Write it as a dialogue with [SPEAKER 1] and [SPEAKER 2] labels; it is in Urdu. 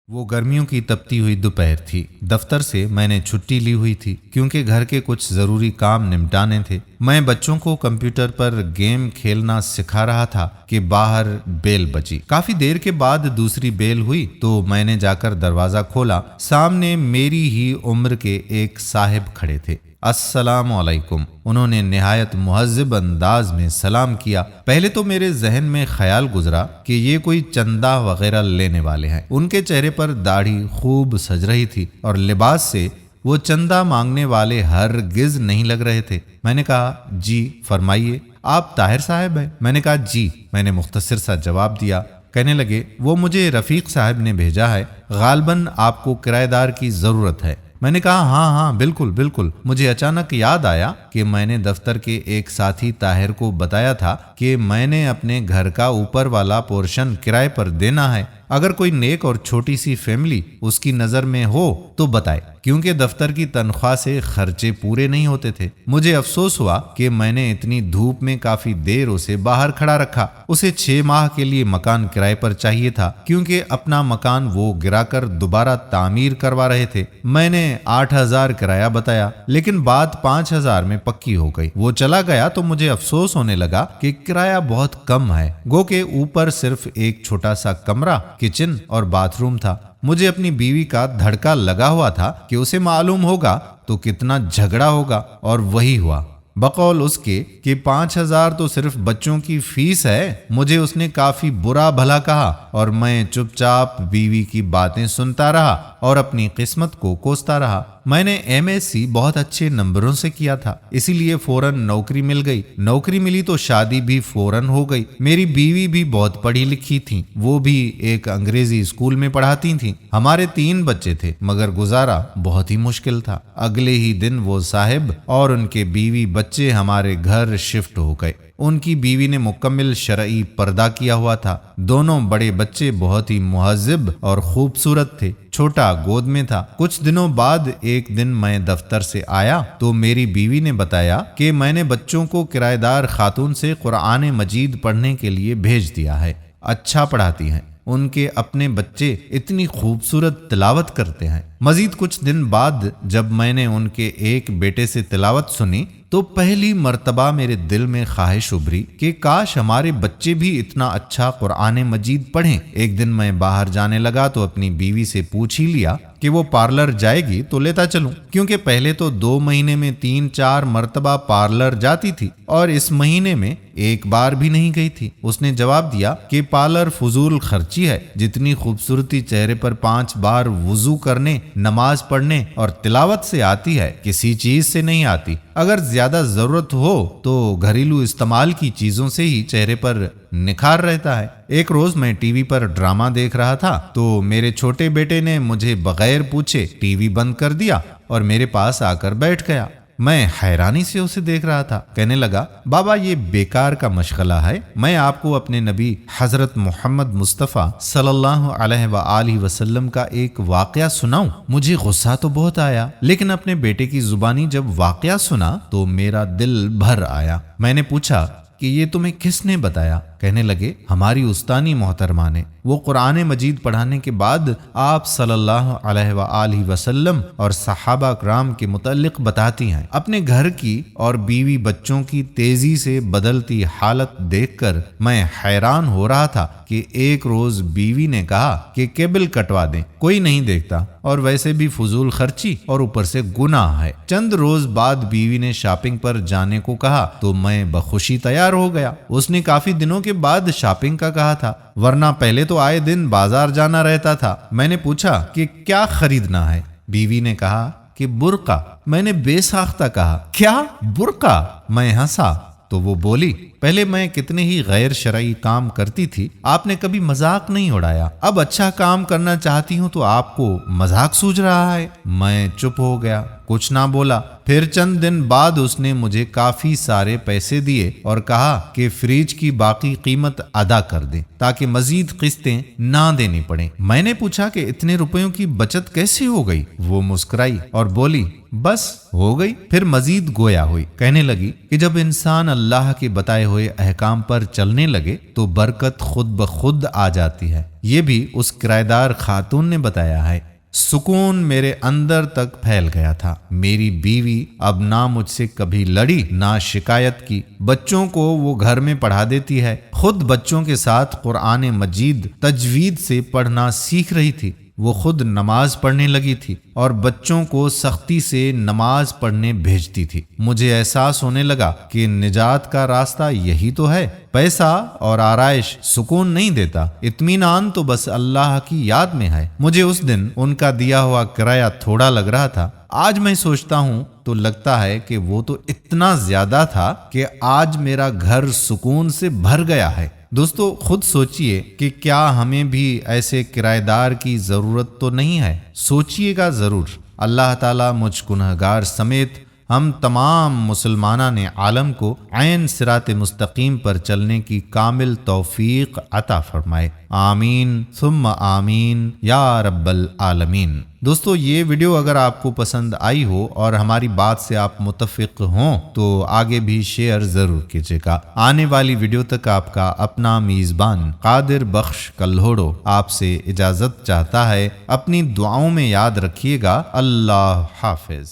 [SPEAKER 1] وہ گرمیوں کی تپتی ہوئی دوپہر تھی۔ دفتر سے میں نے چھٹی لی ہوئی تھی کیونکہ گھر کے کچھ ضروری کام نمٹانے تھے۔ میں بچوں کو کمپیوٹر پر گیم کھیلنا سکھا رہا تھا کہ باہر بیل بجی۔ کافی دیر کے بعد دوسری بیل ہوئی تو میں نے جا کر دروازہ کھولا۔ سامنے میری ہی عمر کے ایک صاحب کھڑے تھے۔ السلام علیکم، انہوں نے نہایت مہذب انداز میں سلام کیا۔ پہلے تو میرے ذہن میں خیال گزرا کہ یہ کوئی چندہ وغیرہ لینے والے ہیں۔ ان کے چہرے پر داڑھی خوب سج رہی تھی اور لباس سے وہ چندہ مانگنے والے ہرگز نہیں لگ رہے تھے۔ میں نے کہا جی فرمائیے، آپ طاہر صاحب ہیں؟ میں نے کہا جی، میں نے مختصر سا جواب دیا۔ کہنے لگے وہ مجھے رفیق صاحب نے بھیجا ہے، غالباً آپ کو کرایہ دار کی ضرورت ہے۔ میں نے کہا ہاں بالکل بالکل۔ مجھے اچانک یاد آیا کہ میں نے دفتر کے ایک ساتھی طاہر کو بتایا تھا کہ میں نے اپنے گھر کا اوپر والا پورشن کرائے پر دینا ہے۔ اگر کوئی نیک اور چھوٹی سی فیملی اس کی نظر میں ہو تو بتائے، کیونکہ دفتر کی تنخواہ سے خرچے پورے نہیں ہوتے تھے۔ مجھے افسوس ہوا کہ میں نے اتنی دھوپ میں کافی دیر اسے باہر کھڑا رکھا۔ اسے 6 ماہ کے لیے مکان کرائے پر چاہیے تھا کیونکہ اپنا مکان وہ گرا کر دوبارہ تعمیر کروا رہے تھے۔ میں نے 8,000 کرایہ بتایا، لیکن بات 5,000 میں پکی ہو گئی۔ وہ چلا گیا تو مجھے افسوس ہونے لگا کہ کرایہ بہت کم ہے، گو کہ اوپر صرف ایک چھوٹا سا کمرہ، کچن اور باتھ روم تھا۔ مجھے اپنی بیوی کا دھڑکا لگا ہوا تھا کہ اسے معلوم ہوگا تو کتنا جھگڑا ہوگا، اور وہی ہوا۔ بقول اس کے کہ 5,000 تو صرف بچوں کی فیس ہے۔ مجھے اس نے کافی برا بھلا کہا اور میں چپ چاپ بیوی کی باتیں سنتا رہا اور اپنی قسمت کو کوستا رہا۔ میں نے MSc بہت اچھے نمبروں سے کیا تھا، اسی لیے فوراً نوکری مل گئی۔ نوکری ملی تو شادی بھی فوراً ہو گئی۔ میری بیوی بھی بہت پڑھی لکھی تھی، وہ بھی ایک انگریزی اسکول میں پڑھاتی تھیں۔ ہمارے 3 بچے تھے، مگر گزارا بہت ہی مشکل تھا۔ اگلے ہی دن وہ صاحب اور ان کے بیوی بچے ہمارے گھر شفٹ ہو گئے۔ ان کی بیوی نے مکمل شرعی پردہ کیا ہوا تھا۔ دونوں بڑے بچے بہت ہی مہذب اور خوبصورت تھے۔ چھوٹا گود میں تھا۔ کچھ دنوں بعد ایک دن میں دفتر سے آیا تو میری بیوی نے بتایا کہ میں نے بچوں کو کرایہ دار خاتون سے قرآن مجید پڑھنے کے لیے بھیج دیا ہے۔ اچھا پڑھاتی ہیں، ان کے اپنے بچے اتنی خوبصورت تلاوت کرتے ہیں۔ مزید کچھ دن بعد جب میں نے ان کے ایک بیٹے سے تلاوت سنی تو پہلی مرتبہ میرے دل میں خواہش ابھری کہ کاش ہمارے بچے بھی اتنا اچھا قرآن مجید پڑھیں۔ ایک دن میں باہر جانے لگا تو اپنی بیوی سے پوچھ ہی لیا کہ وہ پارلر جائے گی تو لیتا چلوں، کیونکہ پہلے تو 2 مہینے میں 3-4 مرتبہ پارلر جاتی تھی اور اس مہینے میں ایک بار بھی نہیں گئی تھی۔ اس نے جواب دیا کہ پارلر فضول خرچی ہے، جتنی خوبصورتی چہرے پر 5 بار وضو کرنے، نماز پڑھنے اور تلاوت سے آتی ہے، کسی چیز سے نہیں آتی۔ اگر زیادہ ضرورت ہو تو گھریلو استعمال کی چیزوں سے ہی چہرے پر نکھار رہتا ہے۔ ایک روز میں ٹی وی پر ڈرامہ دیکھ رہا تھا تو میرے چھوٹے بیٹے نے مجھے بغیر پوچھے ٹی وی بند کر دیا اور میرے پاس آ کر بیٹھ گیا۔ میں حیرانی سے اسے دیکھ رہا تھا۔ کہنے لگا بابا یہ بیکار کا مشغلہ ہے، میں آپ کو اپنے نبی حضرت محمد مصطفیٰ صلی اللہ علیہ وآلہ وسلم کا ایک واقعہ سناؤں؟ مجھے غصہ تو بہت آیا، لیکن اپنے بیٹے کی زبانی جب واقعہ سنا تو میرا دل بھر آیا۔ میں نے پوچھا کہ یہ تمہیں کس نے بتایا؟ کہنے لگے ہماری استانی محترمہ نے۔ وہ قرآن مجید پڑھانے کے بعد آپ صلی اللہ علیہ وآلہ وسلم اور صحابہ کرام کے متعلق بتاتی ہیں۔ اپنے گھر کی اور بیوی بچوں کی تیزی سے بدلتی حالت دیکھ کر میں حیران ہو رہا تھا کہ ایک روز بیوی نے کہا کہ کیبل کٹوا دیں، کوئی نہیں دیکھتا، اور ویسے بھی فضول خرچی اور اوپر سے گناہ ہے۔ چند روز بعد بیوی نے شاپنگ پر جانے کو کہا تو میں بخوشی تیار ہو گیا۔ اس نے کافی دنوں کے بعد شاپنگ کا کہا تھا، ورنہ پہلے تو آئے دن بازار جانا رہتا تھا۔ میں نے پوچھا کہ کیا خریدنا ہے؟ بیوی نے کہا کہ برقع۔ میں نے بے ساختہ کہا کیا برقع؟ میں ہنسا تو وہ بولی پہلے میں کتنے ہی غیر شرعی کام کرتی تھی، آپ نے کبھی مذاق نہیں اڑایا، اب اچھا کام کرنا چاہتی ہوں تو آپ کو مذاق سوجھ رہا ہے۔ میں چپ ہو گیا۔ کچھ نہ بولا۔ پھر چند دن بعد اس نے مجھے کافی سارے پیسے دیے اور کہا کہ فریج کی باقی قیمت ادا کر دیں تاکہ مزید قسطیں نہ دینی پڑیں۔ میں نے پوچھا کہ اتنے روپیوں کی بچت کیسے ہو گئی؟ وہ مسکرائی اور بولی بس ہو گئی۔ پھر مزید گویا ہوئی، کہنے لگی کہ جب انسان اللہ کے بتائے ہوئے احکام پر چلنے لگے تو برکت خود بخود آ جاتی ہے۔ یہ بھی اس کرایہ دار خاتون نے بتایا ہے۔ سکون میرے اندر تک پھیل گیا تھا۔ میری بیوی اب نہ مجھ سے کبھی لڑی نہ شکایت کی۔ بچوں کو وہ گھر میں پڑھا دیتی ہے، خود بچوں کے ساتھ قرآن مجید تجوید سے پڑھنا سیکھ رہی تھی۔ وہ خود نماز پڑھنے لگی تھی اور بچوں کو سختی سے نماز پڑھنے بھیجتی تھی۔ مجھے احساس ہونے لگا کہ نجات کا راستہ یہی تو ہے۔ پیسہ اور آرائش سکون نہیں دیتا، اطمینان تو بس اللہ کی یاد میں ہے۔ مجھے اس دن ان کا دیا ہوا کرایہ تھوڑا لگ رہا تھا، آج میں سوچتا ہوں تو لگتا ہے کہ وہ تو اتنا زیادہ تھا کہ آج میرا گھر سکون سے بھر گیا ہے۔ دوستو خود سوچئے کہ کیا ہمیں بھی ایسے کرایہ دار کی ضرورت تو نہیں ہے؟ سوچئے گا ضرور۔ اللہ تعالیٰ مجھ گنہگار سمیت ہم تمام مسلمانان عالم کو عین صراط مستقیم پر چلنے کی کامل توفیق عطا فرمائے، آمین ثم آمین یا رب العالمین۔ دوستو یہ ویڈیو اگر آپ کو پسند آئی ہو اور ہماری بات سے آپ متفق ہوں تو آگے بھی شیئر ضرور کیجیے گا۔ آنے والی ویڈیو تک آپ کا اپنا میزبان قادر بخش کلہوڑو آپ سے اجازت چاہتا ہے۔ اپنی دعاؤں میں یاد رکھیے گا۔ اللہ حافظ۔